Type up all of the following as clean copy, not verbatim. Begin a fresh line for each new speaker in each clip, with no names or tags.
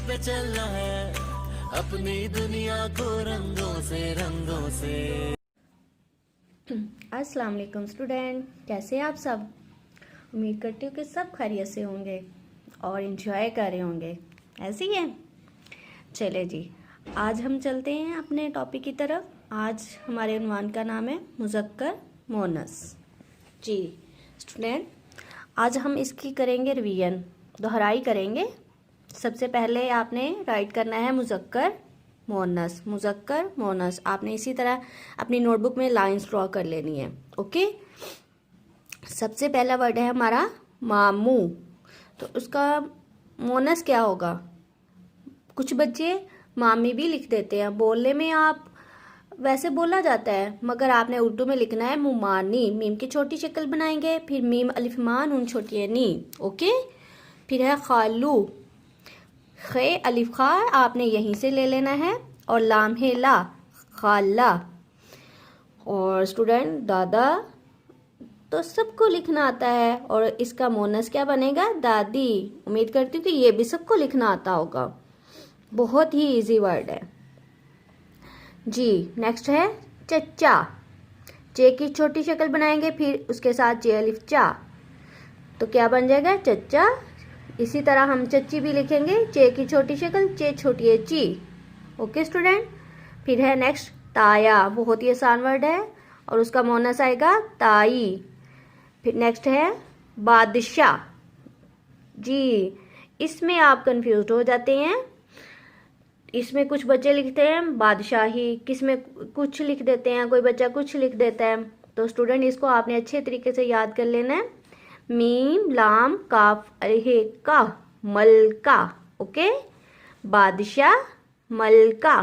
पे चलना है, अपनी दुनिया को रंगों से।
अस्सलाम वालेकुम स्टूडेंट, कैसे हैं आप सब। उम्मीद करती हूँ कि सब खैरियत से होंगे और इन्जॉय कर रहे होंगे। ऐसे ही है। चले जी, आज हम चलते हैं अपने टॉपिक की तरफ। आज हमारे उन्वान का नाम है मुज़क्कर मोनस। जी स्टूडेंट, आज हम इसकी करेंगे रिवीजन, दोहराई करेंगे। सबसे पहले आपने राइट करना है मुज़क्कर मोनस। मुज़क्कर मोनस आपने इसी तरह अपनी नोटबुक में लाइंस ड्रॉ कर लेनी है। ओके, सबसे पहला वर्ड है हमारा मामू। तो उसका मोनस क्या होगा। कुछ बच्चे मामी भी लिख देते हैं, बोलने में आप वैसे बोला जाता है, मगर आपने उर्दू में लिखना है मुमानी। मीम की छोटी शक्ल बनाएंगे, फिर मीम अलिफ मा नून छोटी है नी। ओके, फिर है खालू। खे अलिफ खा आपने यहीं से ले लेना है, और लाम है ला, खाला। और स्टूडेंट दादा तो सबको लिखना आता है, और इसका मोनस क्या बनेगा, दादी। उम्मीद करती हूँ कि ये भी सबको लिखना आता होगा। बहुत ही इजी वर्ड है जी। नेक्स्ट है चच्चा। चे की छोटी शक्ल बनाएंगे, फिर उसके साथ चे अलिफ चा, तो क्या बन जाएगा चच्चा। इसी तरह हम चच्ची भी लिखेंगे, चे की छोटी शक्ल, चे छोटी है ची। ओके स्टूडेंट, फिर है नेक्स्ट ताया। बहुत ही आसान वर्ड है और उसका मोनस आएगा ताई। फिर नेक्स्ट है बादशाह। जी, इसमें आप कंफ्यूज हो जाते हैं। इसमें कुछ बच्चे लिखते हैं बादशाही, किसमें कुछ लिख देते हैं, कोई बच्चा कुछ लिख देता है। तो स्टूडेंट इसको आपने अच्छे तरीके से याद कर लेना है। मीम लाम काफ अरे का मलका। ओके, बादशाह मलका।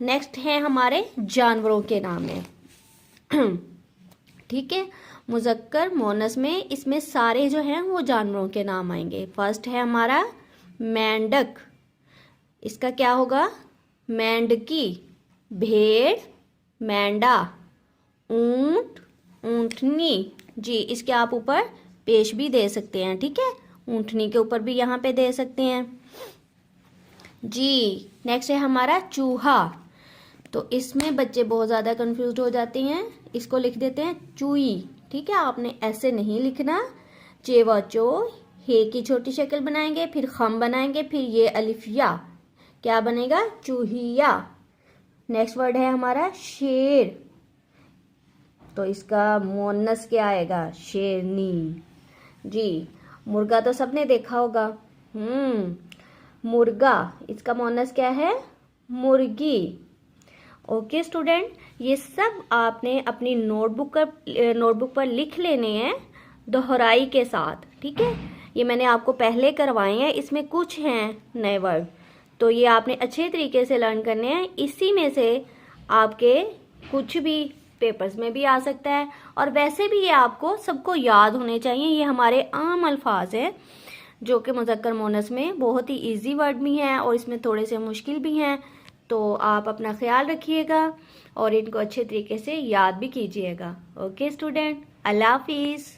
नेक्स्ट है हमारे जानवरों के नाम है। ठीक है, मुज़क्कर मोनस में इसमें सारे जो हैं वो जानवरों के नाम आएंगे। फर्स्ट है हमारा मेंढक। इसका क्या होगा, मेंढकी, भेड़, मेंढा, ऊंट, ऊंटनी। जी, इसके आप ऊपर पेश भी दे सकते हैं। ठीक है, ऊंटनी के ऊपर भी यहाँ पे दे सकते हैं जी। नेक्स्ट है हमारा चूहा। तो इसमें बच्चे बहुत ज़्यादा कंफ्यूज हो जाते हैं, इसको लिख देते हैं चूई। ठीक है, आपने ऐसे नहीं लिखना। चेवा चो, हे की छोटी शक्ल बनाएंगे, फिर खम बनाएंगे, फिर ये अलिफ या, क्या बनेगा चूहिया। नेक्स्ट वर्ड है हमारा शेर। तो इसका मोनस क्या आएगा, शेरनी। जी, मुर्गा तो सबने देखा होगा। मुर्गा, इसका मोनस क्या है, मुर्गी। ओके स्टूडेंट, ये सब आपने अपनी नोटबुक पर लिख लेने हैं दोहराई के साथ। ठीक है, ये मैंने आपको पहले करवाए हैं, इसमें कुछ हैं नए वर्ड, तो ये आपने अच्छे तरीके से लर्न करने हैं। इसी में से आपके कुछ भी पेपर्स में भी आ सकता है, और वैसे भी ये आपको सबको याद होने चाहिए। ये हमारे आम अल्फाज हैं जो कि मुज़क्कर मोनस में बहुत ही इजी वर्ड भी हैं और इसमें थोड़े से मुश्किल भी हैं। तो आप अपना ख्याल रखिएगा और इनको अच्छे तरीके से याद भी कीजिएगा। ओके स्टूडेंट, अल्लाह हाफिज़।